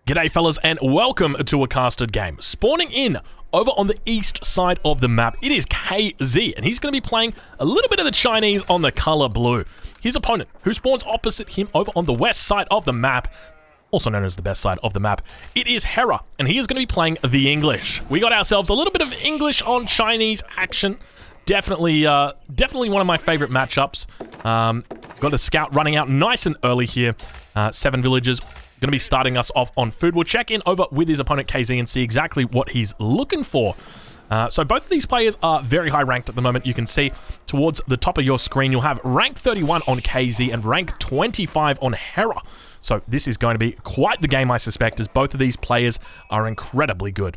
G'day fellas and welcome to a casted game. Spawning in over on the east side of the map, it is KZ, and he's going to be playing a little bit of the Chinese on the color blue. His opponent, who spawns opposite him over on the west side of the map, also known as the best side of the map, it is Hera, and he is going to be playing the English. We got ourselves a little bit of English on Chinese action. Definitely one of my favorite matchups. Got a scout running out nice and early here. 7 villagers. Going to be starting us off on food. We'll check in over with his opponent KZ and see exactly what he's looking for. So both of these players are very high ranked at the moment. You can see towards the top of your screen, you'll have rank 31 on KZ and rank 25 on Hera. So this is going to be quite the game, I suspect, as both of these players are incredibly good.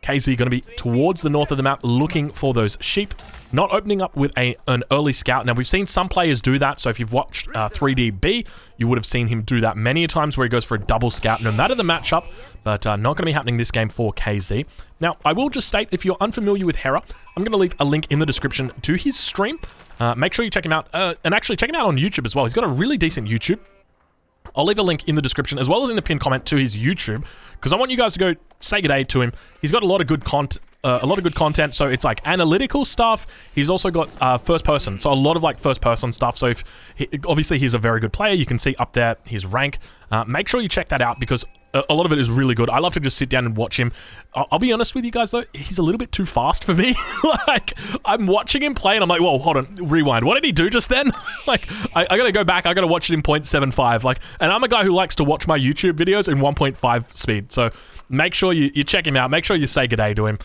KZ going to be towards the north of the map looking for those sheep, not opening up with an early scout. Now, we've seen some players do that, so if you've watched 3DB, you would have seen him do that many times where he goes for a double scout, no matter the matchup, but not going to be happening this game for KZ. Now, I will just state, if you're unfamiliar with Hera, I'm going to leave a link in the description to his stream. Make sure you check him out, and actually check him out on YouTube as well. He's got a really decent YouTube. I'll leave a link in the description as well as in the pinned comment to his YouTube, because I want you guys to go say good day to him. He's got a lot of good content, so it's like analytical stuff. He's also got first person, so a lot of like first person stuff. So obviously he's a very good player. You can see up there his rank. Make sure you check that out because a lot of it is really good. I love to just sit down and watch him. I'll be honest with you guys though, he's a little bit too fast for me. Like, I'm watching him play and I'm like, whoa, hold on, rewind. What did he do just then? Like, I gotta go back, I gotta watch it in 0.75. Like, and I'm a guy who likes to watch my YouTube videos in 1.5 speed. So make sure you check him out. Make sure you say good day to him.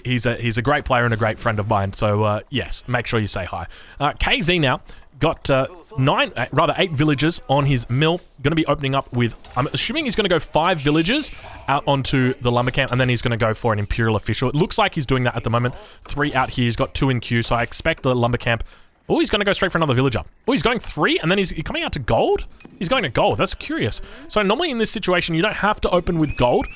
He's a great player and a great friend of mine. So yes, make sure you say hi. KZ now. Got 8 villagers on his mill. Going to be opening up with, I'm assuming he's going to go 5 villagers out onto the lumber camp, and then he's going to go for an Imperial official. It looks like he's doing that at the moment. 3 out here. He's got 2 in queue, so I expect the lumber camp. Oh, he's going to go straight for another villager. Oh, he's going 3, and then he's coming out to gold? He's going to gold. That's curious. So normally in this situation, you don't have to open with gold.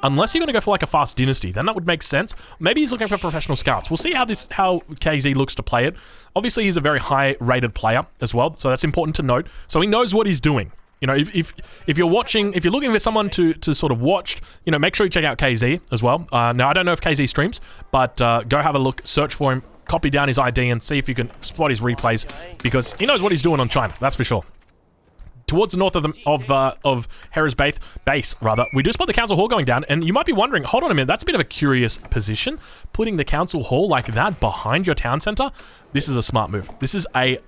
Unless you're going to go for like a fast dynasty, then that would make sense. Maybe he's looking for professional scouts. We'll see how KZ looks to play it. Obviously, he's a very high-rated player as well, so that's important to note. So he knows what he's doing. You know, if you're watching, if you're looking for someone to sort of watch, you know, make sure you check out KZ as well. Now, I don't know if KZ streams, but go have a look, search for him, copy down his ID, and see if you can spot his replays, because he knows what he's doing on China, that's for sure. Towards the north of Hera's base, we do spot the council hall going down, and you might be wondering, hold on a minute, that's a bit of a curious position, putting the council hall like that behind your town center. This is a smart move. This is I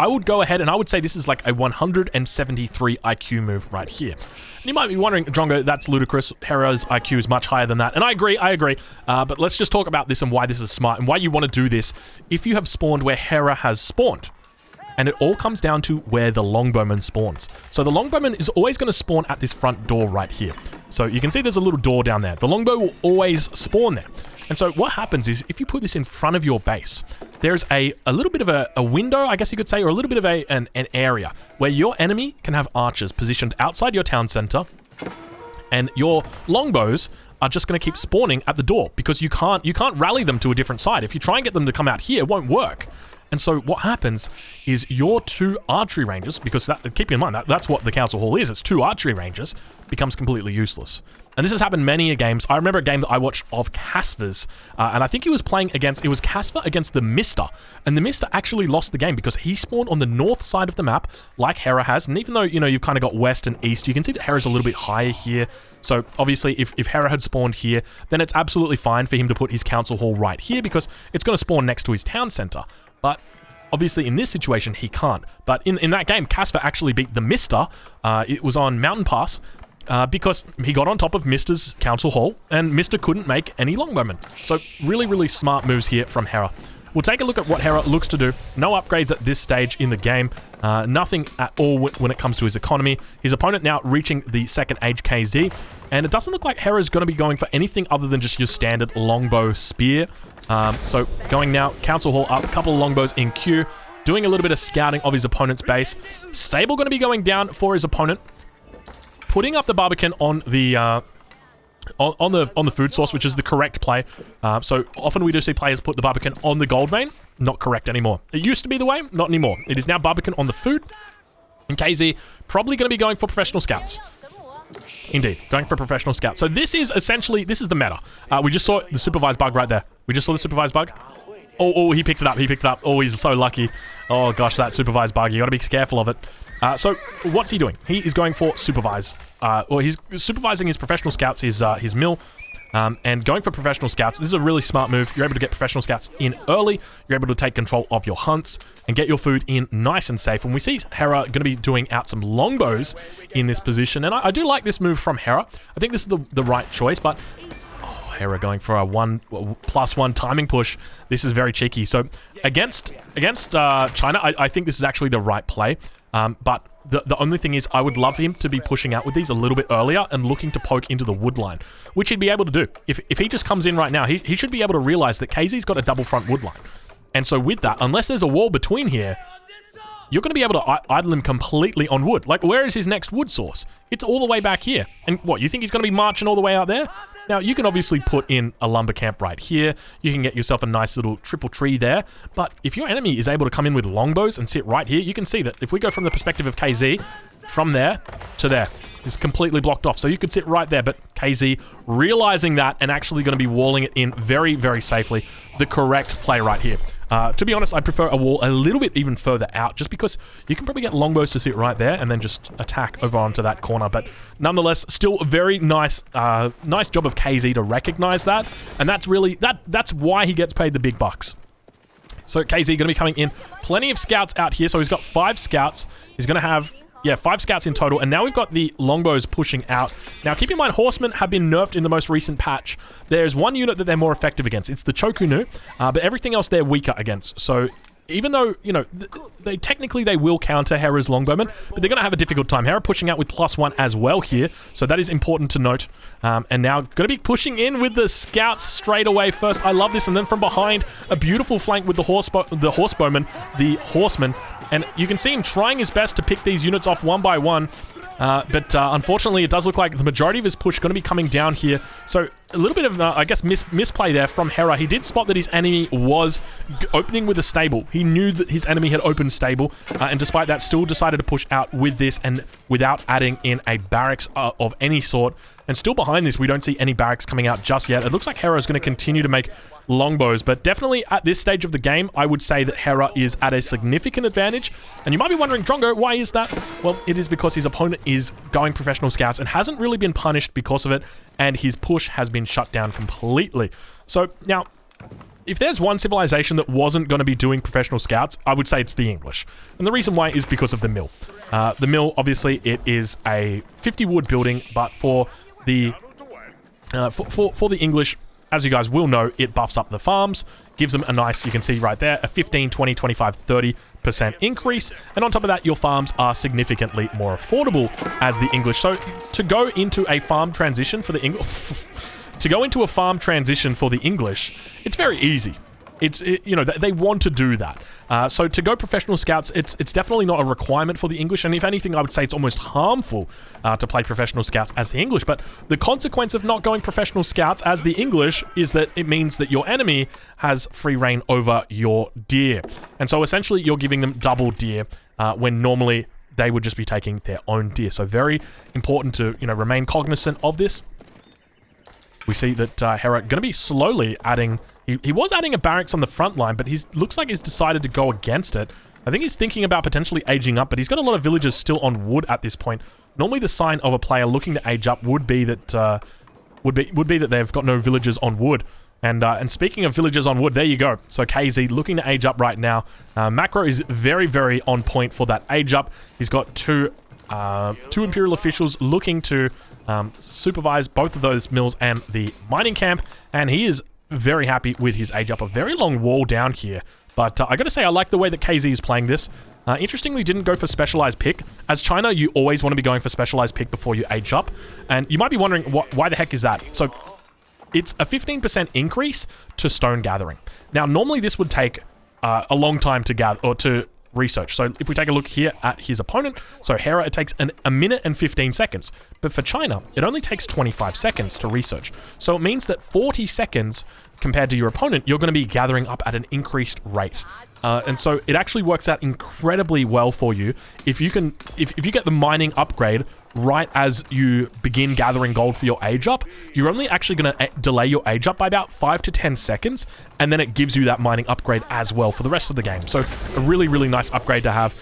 would go ahead and I would say this is like a 173 IQ move right here. And you might be wondering, Drongo, that's ludicrous. Hera's IQ is much higher than that. And I agree. But let's just talk about this and why this is smart and why you want to do this if you have spawned where Hera has spawned. And it all comes down to where the longbowman spawns. So the longbowman is always going to spawn at this front door right here. So you can see there's a little door down there. The longbow will always spawn there. And so what happens is if you put this in front of your base, there's a little bit of a window, I guess you could say, or a little bit of an area where your enemy can have archers positioned outside your town center, and your longbows are just going to keep spawning at the door because you can't rally them to a different side. If you try and get them to come out here, it won't work. And so what happens is your 2 archery ranges, because keep in mind that's what the council hall is, it's 2 archery ranges, becomes completely useless. And this has happened many a games. I remember a game that I watched of Casper's, and I think he was playing against, it was Casper against the Mister, and the Mister actually lost the game because he spawned on the north side of the map, like Hera has, and even though, you know, you've kind of got west and east, you can see that Hera's a little bit higher here. So obviously, if Hera had spawned here, then it's absolutely fine for him to put his council hall right here because it's going to spawn next to his town center. But obviously, in this situation, he can't. But in that game, Casper actually beat the Mister. It was on Mountain Pass because he got on top of Mister's council hall, and Mister couldn't make any longbowmen. So really, really smart moves here from Hera. We'll take a look at what Hera looks to do. No upgrades at this stage in the game. Nothing at all when it comes to his economy. His opponent now reaching the 2nd age KZ. And it doesn't look like Hera's going to be going for anything other than just your standard longbow spear. So going now, council hall up, a couple of longbows in queue. Doing a little bit of scouting of his opponent's base. Stable going to be going down for his opponent. Putting up the Barbican on the on the food source, which is the correct play. So often we do see players put the Barbican on the gold vein. Not correct anymore. It used to be the way, not anymore. It is now Barbican on the food. And KZ probably going to be going for professional scouts. Indeed, going for Professional Scout. So this is essentially, this is the meta. We just saw the supervised bug right there. We just saw the supervised bug. Oh, he picked it up. He picked it up. Oh, he's so lucky. Oh, gosh, that supervised bug. You got to be careful of it. So what's he doing? He is going for supervise. Or he's supervising his Professional Scouts, his mill. And going for Professional Scouts, this is a really smart move. You're able to get Professional Scouts in early. You're able to take control of your hunts and get your food in nice and safe. And we see Hera going to be doing out some longbows in this position. And I do like this move from Hera. I think this is the right choice, but Hera going for a +1 timing push. This is very cheeky. So against China, I think this is actually the right play. But the only thing is I would love him to be pushing out with these a little bit earlier and looking to poke into the wood line, which he'd be able to do. If he just comes in right now, he should be able to realize that KZ's got a double front wood line. And so with that, unless there's a wall between here, you're going to be able to idle him completely on wood. Like, where is his next wood source? It's all the way back here. And what, you think he's going to be marching all the way out there? Now, you can obviously put in a lumber camp right here. You can get yourself a nice little triple tree there. But if your enemy is able to come in with longbows and sit right here, you can see that if we go from the perspective of KZ, from there to there, is completely blocked off. So you could sit right there, but KZ realizing that and actually going to be walling it in very, very safely. The correct play right here. To be honest, I prefer a wall a little bit even further out, just because you can probably get longbows to sit right there and then just attack over onto that corner. But nonetheless, still a very nice nice job of KZ to recognize that. And that's really, that's why he gets paid the big bucks. So KZ going to be coming in. Plenty of scouts out here. So he's got 5 scouts. He's going to have... yeah, 5 scouts in total, and now we've got the longbows pushing out. Now, keep in mind, horsemen have been nerfed in the most recent patch. There's one unit that they're more effective against. It's the Chokunu, but everything else they're weaker against. So even though, you know, they technically they will counter Hera's longbowmen, but they're going to have a difficult time. Hera pushing out with +1 as well here, so that is important to note. And now going to be pushing in with the scouts straight away first. I love this, and then from behind, a beautiful flank with the horsebowman, the horseman, and you can see him trying his best to pick these units off one by one. But unfortunately, it does look like the majority of his push going to be coming down here. So a little bit of, I guess, misplay there from Hera. He did spot that his enemy was opening with a stable. He knew that his enemy had opened stable, and despite that, still decided to push out with this and without adding in a barracks of any sort. And still behind this, we don't see any barracks coming out just yet. It looks like Hera is going to continue to make longbows, but definitely at this stage of the game, I would say that Hera is at a significant advantage. And you might be wondering, Drongo, why is that? Well, it is because his opponent is going Professional Scouts and hasn't really been punished because of it, and his push has been shut down completely. So now, if there's one civilization that wasn't going to be doing Professional Scouts, I would say it's the English. And the reason why is because of the mill. The mill, obviously, it is a 50 wood building, but for the for the English, as you guys will know, it buffs up the farms, gives them a nice, you can see right there, a 15, 20, 25, 30% increase. And on top of that, your farms are significantly more affordable as the English. So to go into a farm transition for the English... to go into a farm transition for the English, it's very easy. You know, they want to do that. So to go Professional Scouts, it's definitely not a requirement for the English. And if anything, I would say it's almost harmful to play Professional Scouts as the English. But the consequence of not going Professional Scouts as the English is that it means that your enemy has free reign over your deer. And so essentially, you're giving them double deer when normally they would just be taking their own deer. So very important to, you know, remain cognizant of this. We see that Hera going to be slowly adding... He was adding a barracks on the front line, but he looks like he's decided to go against it. I think he's thinking about potentially aging up, but he's got a lot of villagers still on wood at this point. Normally, the sign of a player looking to age up would be that would be that they've got no villagers on wood. And speaking of villagers on wood, there you go. So KZ looking to age up right now. Macro is very, very on point for that age up. He's got two Imperial officials looking to supervise both of those mills and the mining camp, and he is very happy with his age up. A very long wall down here, but I gotta say, I like the way that KZ is playing this. Interestingly, didn't go for specialized pick. As China, you always want to be going for specialized pick before you age up, and you might be wondering, why the heck is that? So it's a 15% increase to stone gathering. Now, normally this would take a long time to gather, or to research. So if we take a look here at his opponent, so Hera, it takes a minute and 15 seconds. But for China, it only takes 25 seconds to research. So it means that 40 seconds compared to your opponent, you're going to be gathering up at an increased rate. And so it actually works out incredibly well for you if you get the mining upgrade right as you begin gathering gold for your age up, you're only actually going to delay your age up by about 5 to 10 seconds, and then it gives you that mining upgrade as well for the rest of the game. So a really, really nice upgrade to have.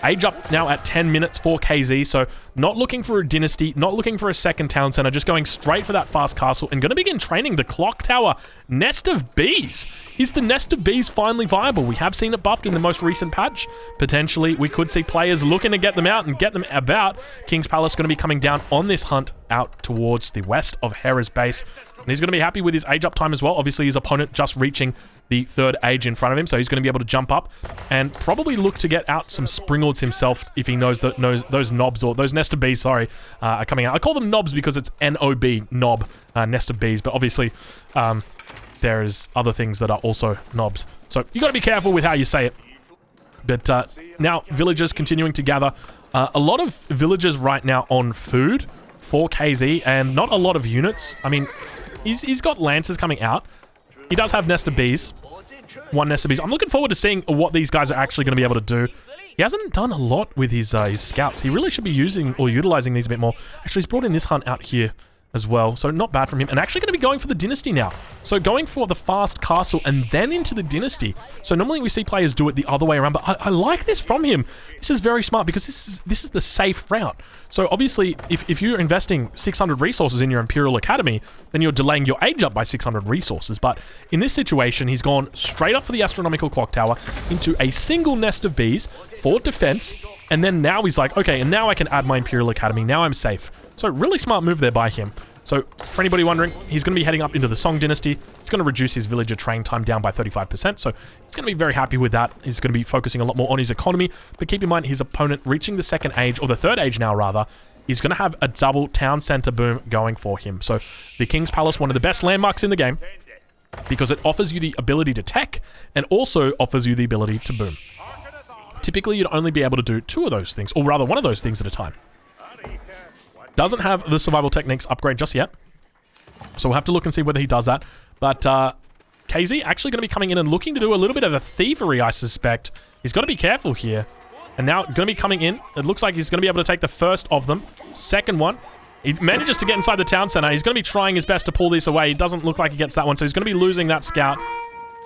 Age up now at 10 minutes for KZ, so not looking for a dynasty, not looking for a second town center, just going straight for that fast castle and going to begin training the clock tower Nest of Bees. Is the Nest of Bees finally viable? We have seen it buffed in the most recent patch. Potentially, we could see players looking to get them out and get them about. King's Palace going to be coming down on this hunt out towards the west of Hera's base. And he's going to be happy with his age up time as well. Obviously, his opponent just reaching the third age in front of him, so he's going to be able to jump up and probably look to get out some Springalds himself if he knows that those knobs, or those Nest of Bees, sorry, are coming out. I call them knobs because it's N-O-B, knob, Nest of Bees, but obviously there's other things that are also knobs. So you got to be careful with how you say it. But now villagers continuing to gather. A lot of villagers right now on food for KZ, and not a lot of units. I mean, he's got Lancers coming out. He does have Nest of Bees. One Nest of Bees. I'm looking forward to seeing what these guys are actually going to be able to do. He hasn't done a lot with his scouts. He really should be using or utilizing these a bit more. Actually, he's brought in this hunt out here as well, so not bad from him. And actually going to be going for the dynasty now. So going for the fast castle and then into the dynasty. So normally we see players do it the other way around, but I like this from him. This is very smart because this is the safe route. So obviously, if you're investing 600 resources in your Imperial Academy, then you're delaying your age up by 600 resources. But in this situation, he's gone straight up for the astronomical clock tower into a single Nest of Bees for defense. And then now he's like, okay, and now I can add my Imperial Academy. Now I'm safe. So really smart move there by him. So for anybody wondering, he's going to be heading up into the Song Dynasty. It's going to reduce his villager train time down by 35%. So he's going to be very happy with that. He's going to be focusing a lot more on his economy. But keep in mind, his opponent reaching the second age, or the third age now rather, is going to have a double town center boom going for him. So the King's Palace, one of the best landmarks in the game, because it offers you the ability to tech and also offers you the ability to boom. Typically, you'd only be able to do two of those things, or rather one of those things at a time. Doesn't have the survival techniques upgrade just yet, so we'll have to look and see whether he does that. But KZ actually going to be coming in and looking to do a little bit of a thievery, I suspect. He's got to be careful here. And now going to be coming in. It looks like he's going to be able to take the first of them. Second one. He manages to get inside the town center. He's going to be trying his best to pull this away. It doesn't look like he gets that one, so he's going to be losing that scout.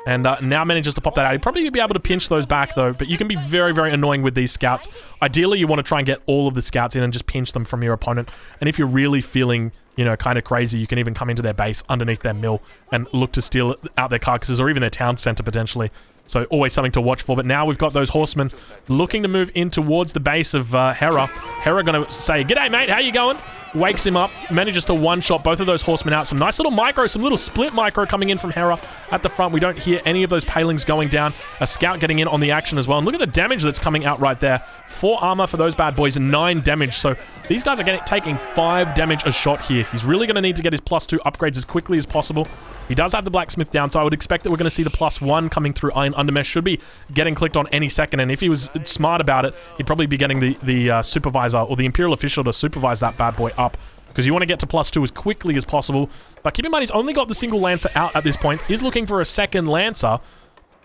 And now manages to pop that out. He'd probably be able to pinch those back, though. But you can be very, very annoying with these scouts. Ideally, you want to try and get all of the scouts in and just pinch them from your opponent. And if you're really feeling, you know, kind of crazy, you can even come into their base underneath their mill and look to steal out their carcasses or even their town center, potentially. So always something to watch for. But now we've got those horsemen looking to move in towards the base of Hera. Hera going to say, "G'day, mate. How you going?" Wakes him up, manages to one-shot both of those horsemen out. Some nice little micro, some little split micro coming in from Hera at the front. We don't hear any of those palings going down. A scout getting in on the action as well. And look at the damage that's coming out right there. 4 armor for those bad boys and 9 damage. So these guys are taking 5 damage a shot here. He's really going to need to get his +2 upgrades as quickly as possible. He does have the blacksmith down, so I would expect that we're going to see the +1 coming through Iron Undermesh. Should be getting clicked on any second, and if he was smart about it, he'd probably be getting the supervisor or the Imperial official to supervise that bad boy up, because you want to get to +2 as quickly as possible. But keep in mind, he's only got the single Lancer out at this point. He's looking for a second Lancer,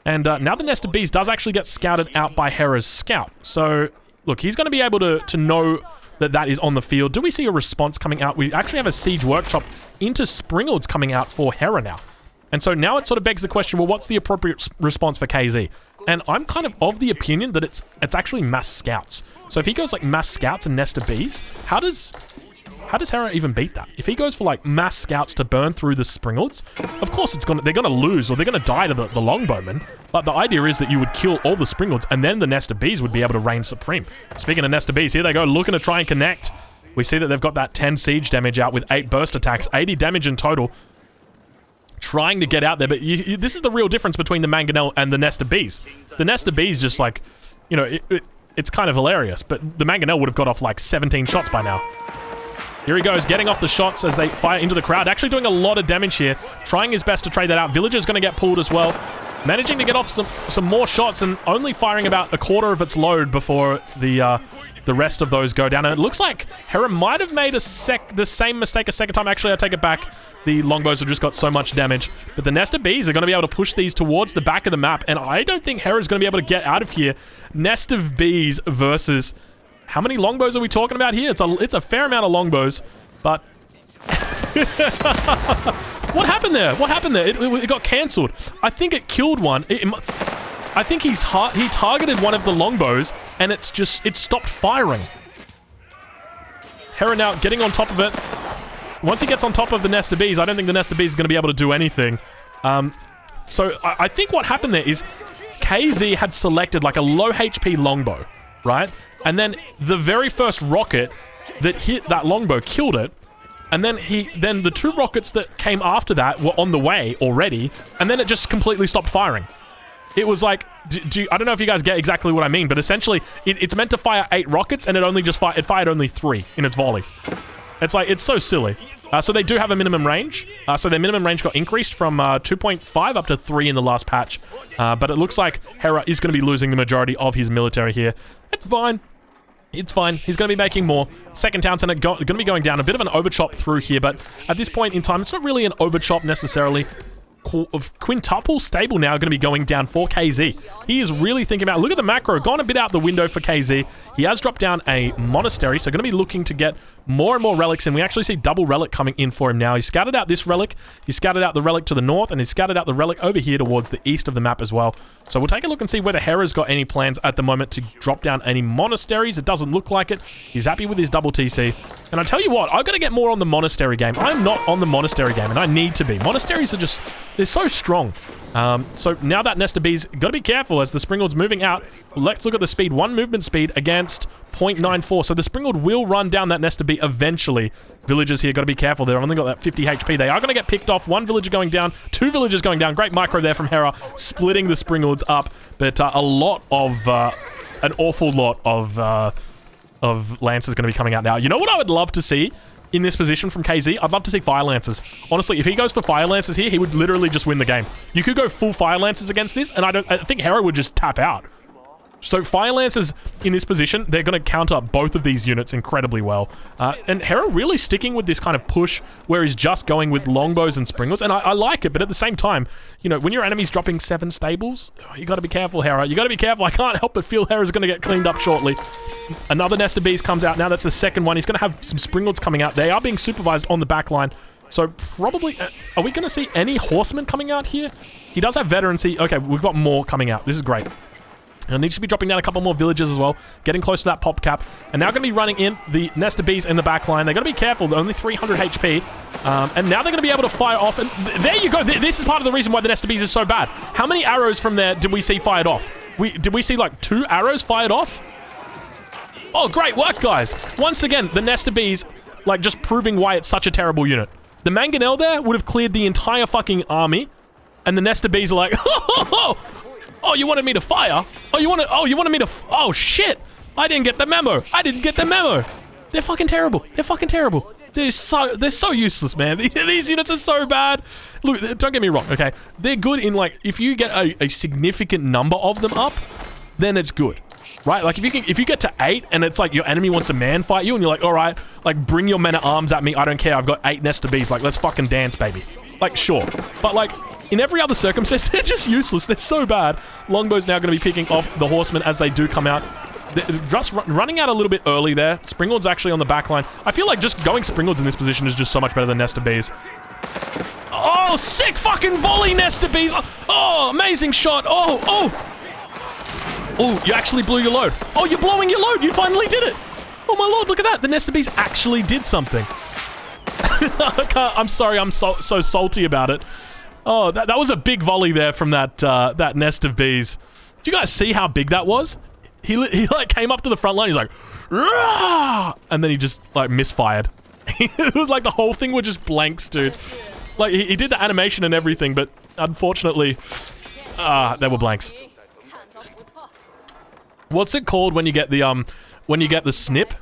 and now the Nest of Bees does actually get scouted out by Hera's scout. So, look, he's going to be able to know that is on the field. Do we see a response coming out? We actually have a Siege Workshop into Springalds coming out for Hera now. And so now it sort of begs the question, well, what's the appropriate response for KZ? And I'm kind of the opinion that it's actually mass scouts. So if he goes like mass scouts and Nest of Bees, how does Hera even beat that? If he goes for like mass scouts to burn through the Springalds, of course they're gonna lose, or they're gonna die to the Longbowmen. But the idea is that you would kill all the Springalds, and then the Nest of Bees would be able to reign supreme. Speaking of Nest of Bees, here they go, looking to try and connect. We see that they've got that 10 siege damage out with 8 burst attacks, 80 damage in total. Trying to get out there, but this is the real difference between the Mangonel and the Nest of Bees. The Nest of Bees just like, you know, it's kind of hilarious, but the Mangonel would have got off like 17 shots by now. Here he goes, getting off the shots as they fire into the crowd. Actually doing a lot of damage here. Trying his best to trade that out. Villager's going to get pulled as well. Managing to get off some more shots and only firing about a quarter of its load before the rest of those go down. And it looks like Hera might have made the same mistake a second time. Actually, I take it back. The longbows have just got so much damage. But the Nest of Bees are going to be able to push these towards the back of the map. And I don't think Hera's going to be able to get out of here. Nest of Bees versus How many longbows are we talking about here? It's a fair amount of longbows, but... What happened there? What happened there? It got cancelled. I think it killed one. I think he targeted one of the longbows, and it stopped firing. Hera now getting on top of it. Once he gets on top of the nest of bees, I don't think the nest of bees is going to be able to do anything. So I think what happened there is KZ had selected like a low HP longbow, right? And then the very first rocket that hit that longbow killed it. And then the 2 rockets that came after that were on the way already, and then it just completely stopped firing. It was like, I don't know if you guys get exactly what I mean, but essentially, it's meant to fire 8 rockets, and it fired only 3 in its volley. It's like, it's so silly. So they do have a minimum range. So their minimum range got increased from 2.5 up to 3 in the last patch. But it looks like Hera is going to be losing the majority of his military here. It's fine. It's fine. He's going to be making more. Second Town Center going to be going down. A bit of an overchop through here, but at this point in time, it's not really an overchop necessarily. Quintuple stable now going to be going down for KZ. He is really thinking about... Look at the macro. Gone a bit out the window for KZ. He has dropped down a monastery, so going to be looking to get more and more relics, and we actually see double relic coming in for him now. He's scattered out this relic. He's scattered out the relic to the north, and he's scattered out the relic over here towards the east of the map as well. So we'll take a look and see whether Hera's got any plans at the moment to drop down any monasteries. It doesn't look like it. He's happy with his double TC. And I tell you what, I've got to get more on the monastery game. I'm not on the monastery game, and I need to be. Monasteries are just... They're so strong. So now that nest of bees, got to be careful as the Springald's moving out. Let's look at the speed. 1 movement speed against 0.94. So the Springald will run down that nest of bee eventually. Villagers here, got to be careful. They've only got that 50 HP. They are going to get picked off. 1 villager going down. 2 villagers going down. Great micro there from Hera, splitting the Springalds up. But an awful lot of Lancers going to be coming out now. You know what I would love to see in this position from KZ? I'd love to see Fire Lancers. Honestly, if he goes for Fire Lancers here, he would literally just win the game. You could go full Fire Lancers against this, and I think Hera would just tap out. So Fire Lancers in this position, they're going to counter both of these units incredibly well. And Hera really sticking with this kind of push where he's just going with longbows and springalds, and I like it, but at the same time, you know, when your enemy's dropping 7 stables, you got to be careful, Hera. You got to be careful. I can't help but feel Hera's going to get cleaned up shortly. Another nest of bees comes out now. That's the second one. He's going to have some springalds coming out. They are being supervised on the back line. So probably, are we going to see any horsemen coming out here? He does have veterancy. Okay, we've got more coming out. This is great. And needs to be dropping down a couple more villages as well, getting close to that pop cap. And now going to be running in the nest of bees in the back line. They're going to be careful. They're only 300 HP. And now they're going to be able to fire off. And there you go. This is part of the reason why the nest of bees is so bad. How many arrows from there did we see fired off? Did we see like 2 arrows fired off? Oh, great work, guys. Once again, the nest of bees, like, just proving why it's such a terrible unit. The Mangonel there would have cleared the entire fucking army. And the nest of bees are like, oh, you wanted me to fire? Oh, you wanted me to... Oh, shit. I didn't get the memo. I didn't get the memo. They're fucking terrible. They're fucking terrible. They're so useless, man. These units are so bad. Look, don't get me wrong, okay? They're good in, like, if you get a significant number of them up, then it's good. Right? Like, if you get to 8 and it's like your enemy wants to man fight you and you're like, all right, like, bring your men at arms at me. I don't care. I've got 8 nest of bees. Like, let's fucking dance, baby. Like, sure. But, like... In every other circumstance, they're just useless. They're so bad. Longbow's now going to be picking off the horsemen as they do come out. They're just running out a little bit early there. Springald's actually on the back line. I feel like just going Springald's in this position is just so much better than Nest of Bees. Oh, sick fucking volley, Nest of Bees. Oh, amazing shot. Oh, you actually blew your load. Oh, you're blowing your load. You finally did it. Oh, my lord, look at that. The Nest of Bees actually did something. I'm sorry. I'm so salty about it. Oh, that was a big volley there from that nest of bees. Do you guys see how big that was? He like came up to the front line. He's like, "Rah!" And then he just like misfired. It was like the whole thing were just blanks, dude. Like he did the animation and everything, but unfortunately, they were blanks. What's it called when you get the snip?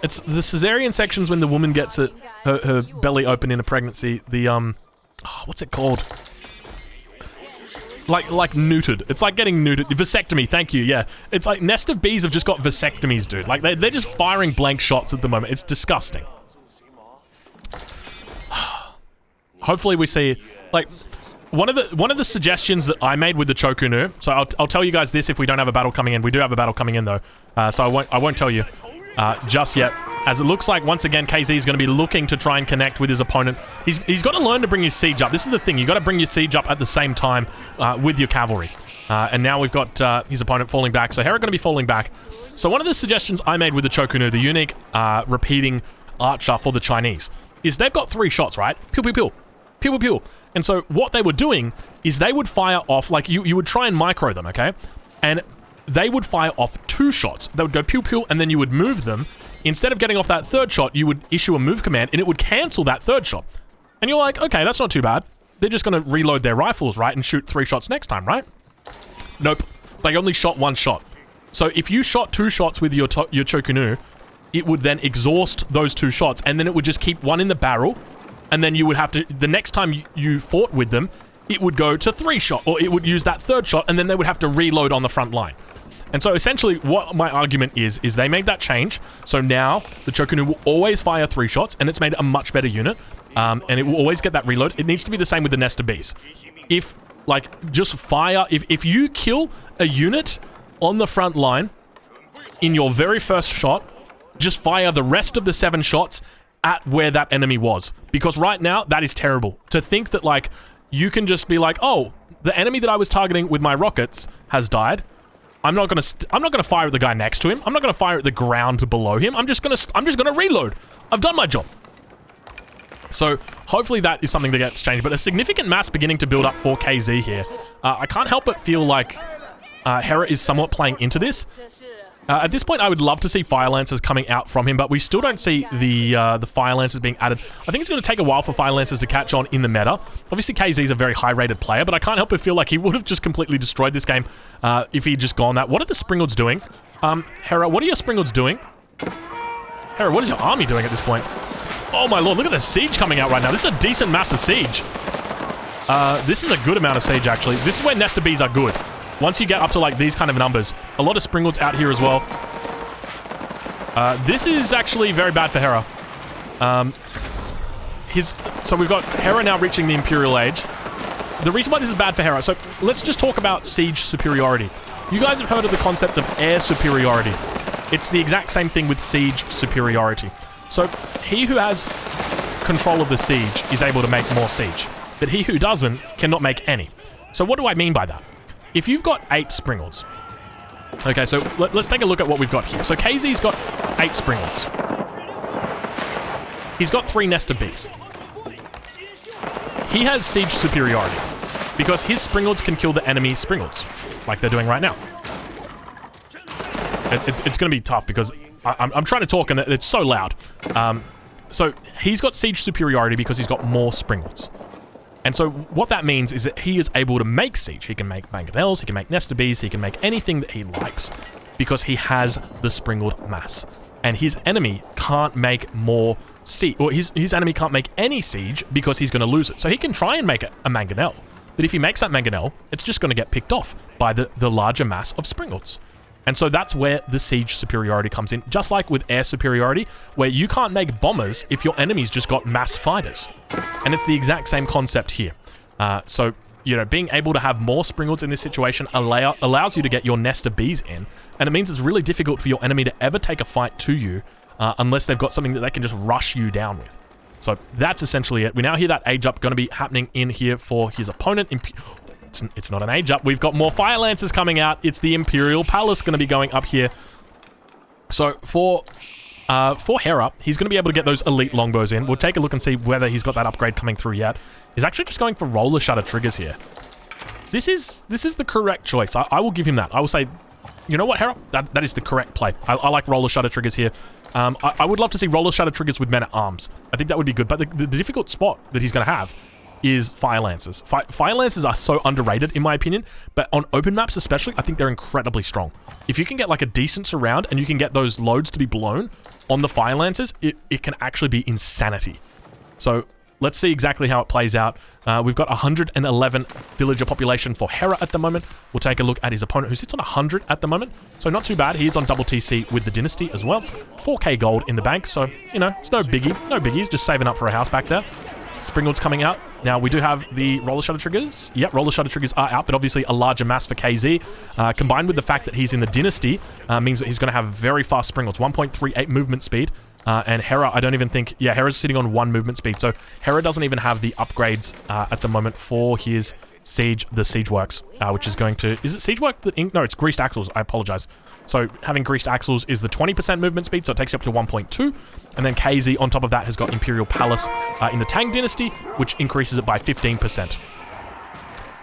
It's the cesarean sections when the woman gets her belly open in a pregnancy. The what's it called? Like neutered. It's like getting neutered. Vasectomy, thank you, yeah. It's like Nest of Bees have just got vasectomies, dude. Like, they're just firing blank shots at the moment. It's disgusting. Hopefully we see, like, one of the suggestions that I made with the Chokunu, so I'll tell you guys this if we don't have a battle coming in. We do have a battle coming in, though. So I won't tell you. just yet. As it looks like, once again, KZ is going to be looking to try and connect with his opponent. He's got to learn to bring his siege up. This is the thing. You've got to bring your siege up at the same time with your cavalry. And now we've got his opponent falling back. So Hera going to be falling back. So one of the suggestions I made with the Chokunu, the unique repeating archer for the Chinese, is they've got 3 shots, right? Pew, pew, pew. Pew, pew, pew. And so what they were doing is they would fire off, like you would try and micro them, okay? And they would fire off 2 shots. They would go pew, pew, and then you would move them. Instead of getting off that 3rd shot, you would issue a move command, and it would cancel that 3rd shot. And you're like, okay, that's not too bad. They're just going to reload their rifles, right, and shoot 3 shots next time, right? Nope. They only shot 1 shot. So if you shot 2 shots with your Chokunu, it would then exhaust those 2 shots, and then it would just keep 1 in the barrel, and then you would have to, the next time you fought with them, it would go to 3 shot, or it would use that 3rd shot, and then they would have to reload on the front line. And so essentially what my argument is they made that change. So now the Chokunu will always fire 3 shots, and it's made a much better unit. And it will always get that reload. It needs to be the same with the Nest of Bees. If, like, just fire, if you kill a unit on the front line in your very first shot, just fire the rest of the 7 shots at where that enemy was. Because right now, that is terrible. To think that, like, you can just be like, oh, the enemy that I was targeting with my rockets has died. I'm not gonna fire at the guy next to him. I'm not gonna fire at the ground below him. I'm just gonna reload. I've done my job. So hopefully that is something that gets changed. But a significant mass beginning to build up for KZ here. I can't help but feel like Hera is somewhat playing into this. At this point, I would love to see Fire Lancers coming out from him, but we still don't see the Fire Lancers being added. I think it's going to take a while for Fire Lancers to catch on in the meta. Obviously, KZ is a very high-rated player, but I can't help but feel like he would have just completely destroyed this game if he'd just gone that. What are the Springalds doing? Hera, what are your Springalds doing? Hera, what is your army doing at this point? Oh my lord, look at the siege coming out right now. This is a decent massive siege. This is a good amount of siege, actually. This is where Nest of Bees are good. Once you get up to, like, these kind of numbers. A lot of Springalds out here as well. This is actually very bad for Hera. So we've got Hera now reaching the Imperial Age. The reason why this is bad for Hera, so let's just talk about siege superiority. You guys have heard of the concept of air superiority. It's the exact same thing with siege superiority. So he who has control of the siege is able to make more siege. But he who doesn't cannot make any. So what do I mean by that? If you've got 8 Springalds, okay, so let's take a look at what we've got here. So KZ's got 8 Springalds. He's got 3 Nest of Bees. He has siege superiority because his Springalds can kill the enemy Springalds, like they're doing right now. It's going to be tough because I'm trying to talk and it's so loud. So he's got siege superiority because he's got more Springalds. And so what that means is that he is able to make siege. He can make mangonels, he can make Nest of Bees, he can make anything that he likes because he has the Springald mass. And his enemy can't make more siege, or his enemy can't make any siege because he's going to lose it. So he can try and make a mangonel, but if he makes that mangonel, it's just going to get picked off by the larger mass of Springalds. And so that's where the siege superiority comes in, just like with air superiority, where you can't make bombers if your enemy's just got mass fighters. And it's the exact same concept here. So, you know, being able to have more Springalds in this situation allows you to get your Nest of Bees in, and it means it's really difficult for your enemy to ever take a fight to you unless they've got something that they can just rush you down with. So that's essentially it. We now hear that age up going to be happening in here for his opponent. It's not an age up. We've got more Fire Lancers coming out. It's the Imperial Palace going to be going up here. So for Hera, he's going to be able to get those elite longbows in. We'll take a look and see whether he's got that upgrade coming through yet. He's actually just going for roller shutter triggers here. This is the correct choice. I will give him that. I will say, you know what, Hera? That is the correct play. I like roller shutter triggers here. I would love to see roller shutter triggers with men at arms. I think that would be good. But the difficult spot that he's going to have is Fire Lancers. Fire Lancers are so underrated in my opinion, but on open maps especially, I think they're incredibly strong. If you can get like a decent surround and you can get those loads to be blown on the Fire Lancers, it can actually be insanity. So let's see exactly how it plays out. We've got 111 villager population for Hera at the moment. We'll take a look at his opponent, who sits on 100 at the moment. So not too bad. He is on double TC with the Dynasty as well. 4k gold in the bank, so, you know, it's no biggie. No biggie. He's just saving up for a house back there. Springalds coming out. Now, we do have the Roller Shutter triggers. Yep, Roller Shutter triggers are out, but obviously a larger mass for KZ. Combined with the fact that he's in the Dynasty, means that he's going to have very fast Springalds. 1.38 movement speed. And Hera, I don't even think... Yeah, Hera's sitting on 1 movement speed. So Hera doesn't even have the upgrades at the moment for his Siege, the Siege Works, which is going to... Is it Siege Work? No, it's Greased Axles. I apologize. So having Greased Axles is the 20% movement speed, so it takes you up to 1.2. And then KZ on top of that has got Imperial Palace in the Tang Dynasty, which increases it by 15%.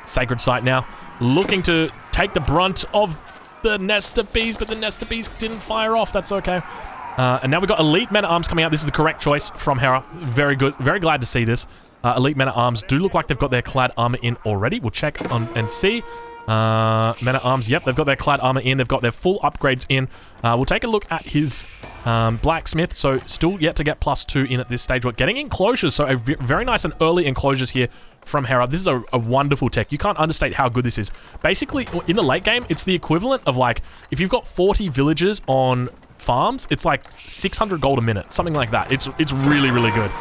Sacred Site now, looking to take the brunt of the Nesta Bees, but the Nesta Bees didn't fire off. That's okay. And now we've got Elite Men-at-Arms coming out. This is the correct choice from Hera. Very good. Very glad to see this. Elite Men-at-Arms do look like they've got their clad armor in already. We'll check on and see. Men-at-Arms, yep, they've got their clad armor in. They've got their full upgrades in. We'll take a look at his blacksmith. So still yet to get +2 in at this stage. We're getting enclosures, so very nice and early enclosures here from Hera. This is a wonderful tech. You can't understate how good this is. Basically, in the late game, it's the equivalent of like, if you've got 40 villagers on farms, it's like 600 gold a minute, something like that. It's really, really good.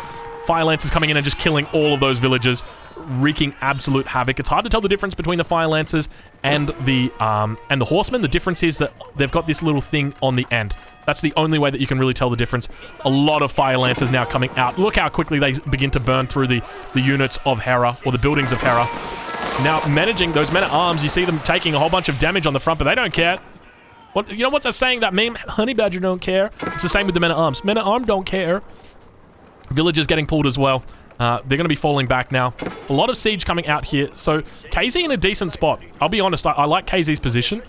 Fire Lancers coming in and just killing all of those villagers, wreaking absolute havoc. It's hard to tell the difference between the Fire Lancers and the Horsemen. The difference is that they've got this little thing on the end. That's the only way that you can really tell the difference. A lot of Fire Lancers now coming out. Look how quickly they begin to burn through the units of Hera, or the buildings of Hera. Now, managing those Men-at-Arms, you see them taking a whole bunch of damage on the front, but they don't care. What, you know what's that saying, that meme? Honey Badger don't care. It's the same with the Men-at-Arms. Men-at-Arms don't care. Villagers getting pulled as well. They're going to be falling back now. A lot of siege coming out here. So KZ in a decent spot. I'll be honest, I like KZ's position,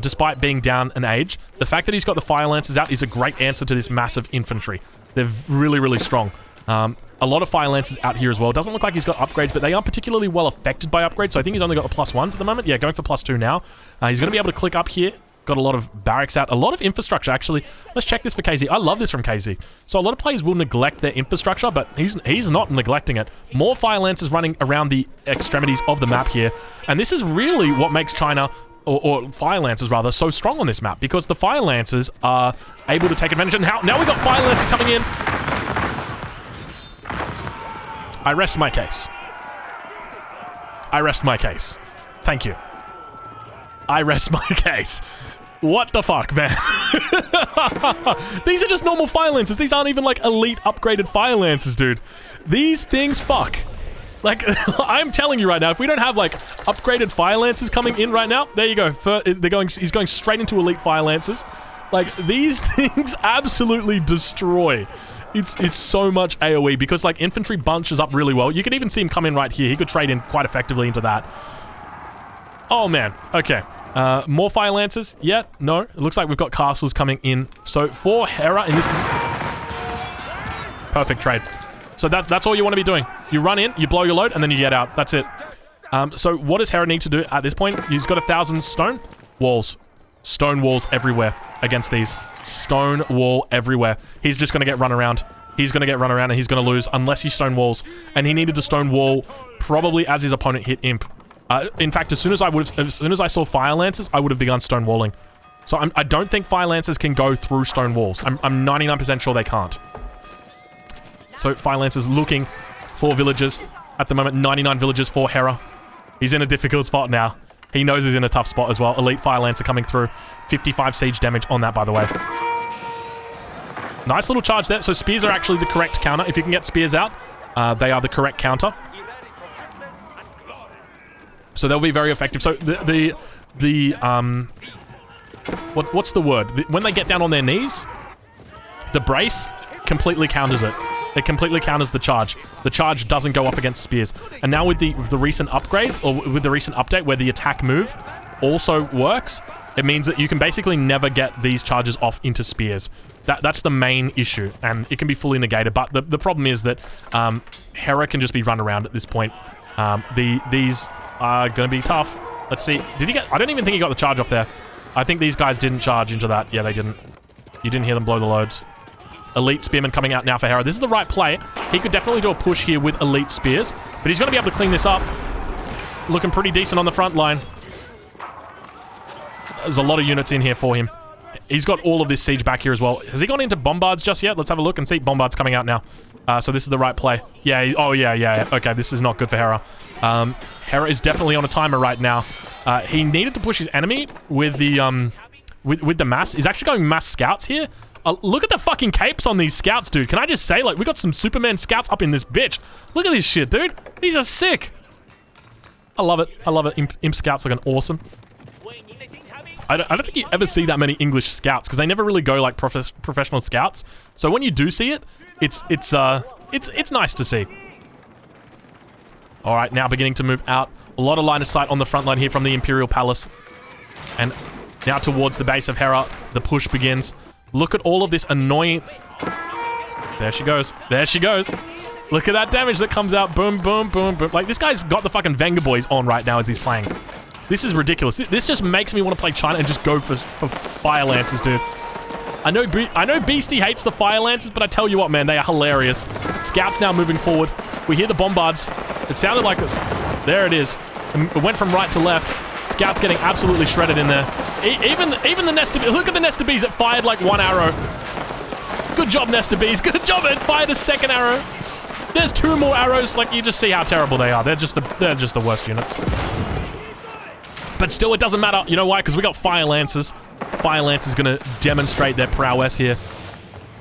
despite being down an age. The fact that he's got the Fire Lancers out is a great answer to this massive infantry. They're really, really strong. A lot of Fire Lancers out here as well. Doesn't look like he's got upgrades, but they aren't particularly well affected by upgrades. So I think he's only got the +1s at the moment. Yeah, going for +2 now. He's going to be able to click up here. Got a lot of barracks out, a lot of infrastructure, actually. Let's check this for KZ. I love this from KZ. So a lot of players will neglect their infrastructure, but he's not neglecting it. More Fire Lancers running around the extremities of the map here. And this is really what makes China, or Fire Lancers rather, so strong on this map, because the Fire Lancers are able to take advantage. And now we've got Fire Lancers coming in. I rest my case. I rest my case. Thank you. I rest my case. What the fuck, man? These are just normal Fire Lancers. These aren't even like elite upgraded Fire Lancers, dude. These things fuck. Like, I'm telling you right now, if we don't have like upgraded Fire Lancers coming in right now, there you go. He's going straight into elite Fire Lancers. Like, these things absolutely destroy. It's so much AoE because like infantry bunches up really well. You can even see him come in right here. He could trade in quite effectively into that. Oh man, okay. More Fire Lancers? Yeah, no. It looks like we've got castles coming in. So for Hera in this position... Perfect trade. So that's all you want to be doing. You run in, you blow your load, and then you get out. That's it. So what does Hera need to do at this point? He's got 1,000 stone walls. Stone walls everywhere against these. Stone wall everywhere. He's just going to get run around. He's going to get run around and he's going to lose unless he stone walls. And he needed to stone wall probably as his opponent hit Imp. In fact, as soon as I saw Fire Lancers, I would have begun stone walling. So I don't think Fire Lancers can go through stone walls. I'm 99% sure they can't. So Fire Lancers looking for villagers. At the moment, 99 villagers for Hera. He's in a difficult spot now. He knows he's in a tough spot as well. Elite Fire Lancer coming through. 55 siege damage on that, by the way. Nice little charge there. So spears are actually the correct counter. If you can get spears out, they are the correct counter. So they'll be very effective. So what's the word? When they get down on their knees, the brace completely counters it. It completely counters the charge. The charge doesn't go up against spears. And now with the recent upgrade, or with the recent update where the attack move also works, it means that you can basically never get these charges off into spears. That's the main issue, and it can be fully negated. But the problem is that Hera can just be run around at this point. These are going to be tough. Let's see. Did he get... I don't even think he got the charge off there. I think these guys didn't charge into that. Yeah, they didn't. You didn't hear them blow the loads. Elite Spearmen coming out now for Hera. This is the right play. He could definitely do a push here with Elite Spears, but he's going to be able to clean this up. Looking pretty decent on the front line. There's a lot of units in here for him. He's got all of this siege back here as well. Has he gone into Bombards just yet? Let's have a look and see. Bombards coming out now. So this is the right play. Yeah, oh yeah. Okay, this is not good for Hera. Hera is definitely on a timer right now. He needed to push his enemy with the with the mass. He's actually going mass scouts here. Look at the fucking capes on these scouts, dude. Can I just say, like, we got some Superman scouts up in this bitch. Look at this shit, dude. These are sick. I love it. I love it. Imp scouts looking awesome. I don't think you ever see that many English scouts because they never really go like professional scouts. So when you do see it, it's nice to see. All right, now beginning to move out. A lot of line of sight on the front line here from the Imperial Palace, and now towards the base of Hera, the push begins. Look at all of this annoying... There she goes. There she goes. Look at that damage that comes out. Boom, boom, boom, boom. Like, this guy's got the fucking Venga Boys on right now as he's playing. This is ridiculous. This just makes me want to play China and just go for Fire Lancers, dude. I know Beastie hates the Fire Lancers, but I tell you what, man, they are hilarious. Scouts now moving forward. We hear the bombards. It sounded like... There it is. It went from right to left. Scouts getting absolutely shredded in there. Even the Nest of Bees. Look at the Nest of Bees. It fired like one arrow. Good job, Nest of Bees. Good job. It fired a second arrow. There's 2 more arrows. Like, you just see how terrible they are. They're just the worst units. But still, it doesn't matter. You know why? Because we got Fire Lancers. Fire Lancers going to demonstrate their prowess here.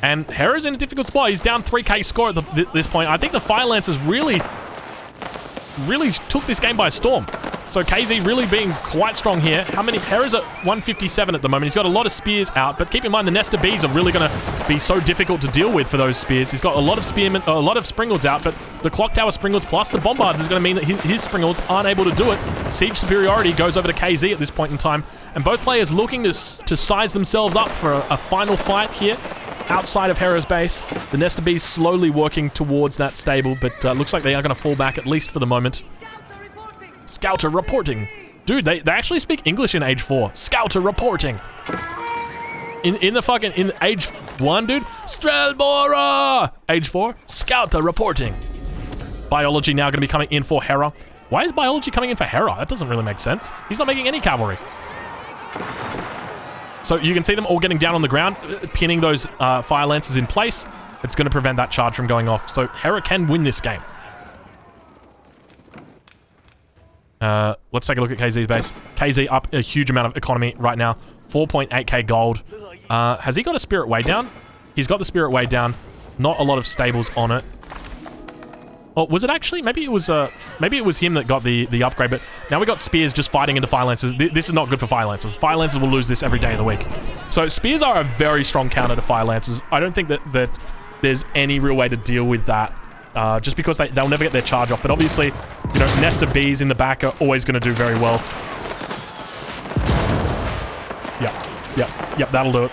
And Hera's in a difficult spot. He's down 3k score at this point. I think the Fire Lancers really took this game by storm. So KZ really being quite strong here. Hera's at 157 at the moment. He's got a lot of spears out, but keep in mind the Nest of Bees are really going to be so difficult to deal with for those spears. He's got a lot of spearmen, a lot of Springolds out, but the Clock Tower Springolds plus the Bombards is going to mean that his Springolds aren't able to do it. Siege superiority goes over to KZ at this point in time, and both players looking to size themselves up for a final fight here outside of Hera's base. The Nest of Bees slowly working towards that stable, but looks like they are going to fall back at least for the moment. Scouter reporting. Dude, they actually speak English in Age 4. Scouter reporting. In Age 1, dude. Strelbora! Age 4, Scouter reporting. Biology now going to be coming in for Hera. Why is Biology coming in for Hera? That doesn't really make sense. He's not making any cavalry. So you can see them all getting down on the ground, pinning those Fire Lancers in place. It's going to prevent that charge from going off. So Hera can win this game. Let's take a look at KZ's base. KZ up a huge amount of economy right now. 4.8k gold. Has he got a Spirit Way down? He's got the Spirit Way down. Not a lot of stables on it. Oh, was it actually? Maybe it was him that got the upgrade, but now we got Spears just fighting into Fire Lancers. This is not good for Fire Lancers. Fire Lancers will lose this every day of the week. So Spears are a very strong counter to Fire Lancers. I don't think that there's any real way to deal with that. Just because they'll never get their charge off. But obviously, you know, Nest of Bees in the back are always going to do very well. Yep, that'll do it.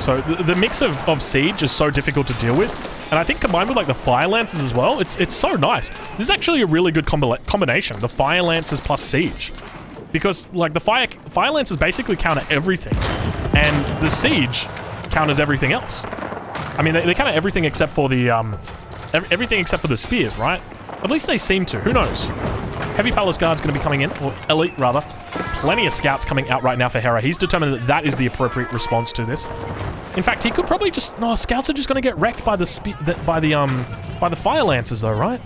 So the mix of Siege is so difficult to deal with. And I think combined with like the Fire Lancers as well, it's so nice. This is actually a really good combination. The Fire Lancers plus Siege. Because like the Fire Lancers basically counter everything. And the Siege counters everything else. I mean, they counter everything except for the, everything except for the spears, right? At least they seem to. Who knows? Heavy Palace Guard's going to be coming in, or Elite, rather. Plenty of scouts coming out right now for Hera. He's determined that that is the appropriate response to this. In fact, he could probably just... No, scouts are just going to get wrecked by the Fire Lancers, though, right?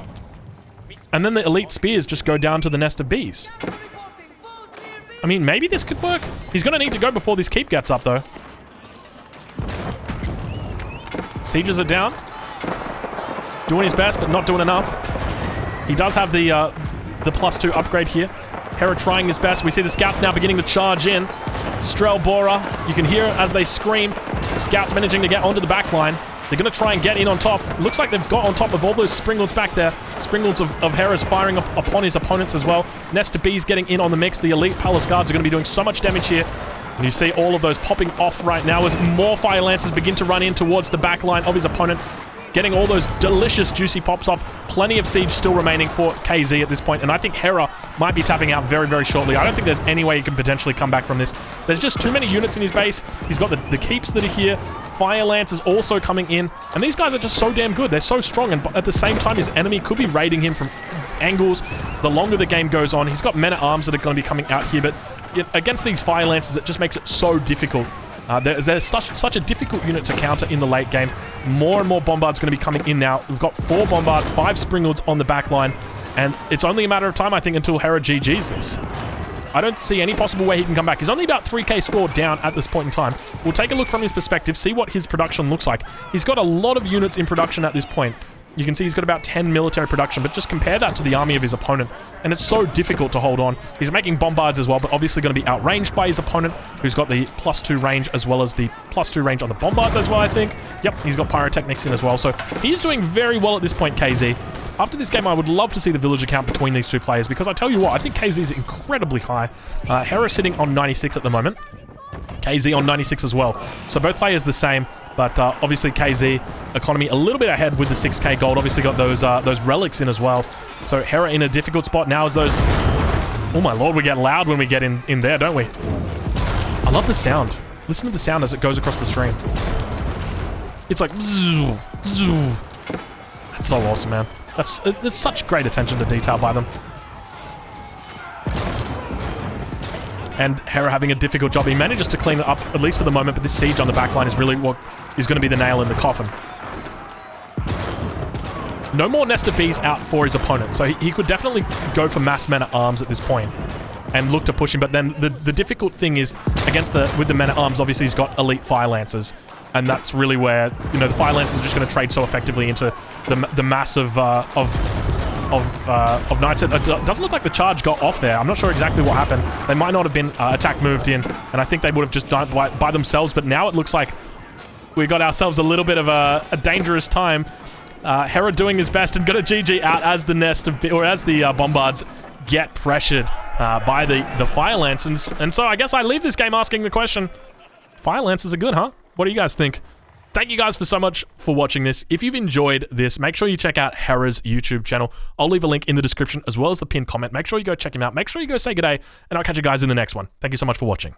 And then the Elite Spears just go down to the Nest of Bees. I mean, maybe this could work. He's going to need to go before this keep gets up, though. Sieges are down. Doing his best, but not doing enough. He does have the +2 upgrade here. Hera trying his best. We see the scouts now beginning to charge in. Strelbora, you can hear it as they scream. Scouts managing to get onto the back line. They're going to try and get in on top. Looks like they've got on top of all those Springolds back there. Springolds of Hera's firing upon his opponents as well. Nest of Bees getting in on the mix. The Elite Palace Guards are going to be doing so much damage here. And you see all of those popping off right now as more Fire Lancers begin to run in towards the back line of his opponent. Getting all those delicious, juicy pops off. Plenty of Siege still remaining for KZ at this point. And I think Hera might be tapping out very, very shortly. I don't think there's any way he can potentially come back from this. There's just too many units in his base. He's got the keeps that are here. Fire Lancers also coming in. And these guys are just so damn good. They're so strong. And at the same time, his enemy could be raiding him from angles. The longer the game goes on, he's got men-at-arms that are going to be coming out here. But against these Fire Lancers, it just makes it so difficult There's such a difficult unit to counter in the late game. More and more Bombards going to be coming in now. We've got 4 Bombards, 5 Springalds on the back line, and it's only a matter of time, I think, until Hera GG's this. I don't see any possible way he can come back. He's only about 3k score down at this point in time. We'll take a look from his perspective, see what his production looks like. He's got a lot of units in production at this point. You can see he's got about 10 military production, but just compare that to the army of his opponent, and it's so difficult to hold on. He's making Bombards as well, but obviously going to be outranged by his opponent, who's got the +2 range as well as the +2 range on the Bombards as well, I think. Yep, he's got Pyrotechnics in as well, so he's doing very well at this point, KZ. After this game, I would love to see the villager count between these two players, because I tell you what, I think KZ is incredibly high. Hera sitting on 96 at the moment. KZ on 96 as well. So both players the same, but obviously KZ economy a little bit ahead with the 6k gold. Obviously got those relics in as well. So Hera in a difficult spot now as those... Oh my lord, we get loud when we get in there, don't we? I love the sound. Listen to the sound as it goes across the screen. It's like... Zzz, zzz. That's so awesome, man. It's such great attention to detail by them. And Hera having a difficult job. He manages to clean it up, at least for the moment, but this siege on the backline is really what is going to be the nail in the coffin. No more Nest of Bees out for his opponent, so he could definitely go for mass men-at-arms at this point and look to push him, but then the difficult thing is, with the men-at-arms, obviously he's got elite Fire Lancers, and that's really where, you know, the Fire Lancers are just going to trade so effectively into the mass of Knights. It doesn't look like the charge got off there. I'm not sure exactly what happened. They might not have been attack moved in, and I think they would have just done it by themselves, but now it looks like we got ourselves a little bit of a dangerous time. Hera doing his best and got a GG out as the Bombards get pressured by the Fire Lancers. And so I guess I leave this game asking the question, Fire Lancers are good, huh? What do you guys think? Thank you guys so much for watching this. If you've enjoyed this, make sure you check out Hera's YouTube channel. I'll leave a link in the description as well as the pinned comment. Make sure you go check him out. Make sure you go say good day, and I'll catch you guys in the next one. Thank you so much for watching.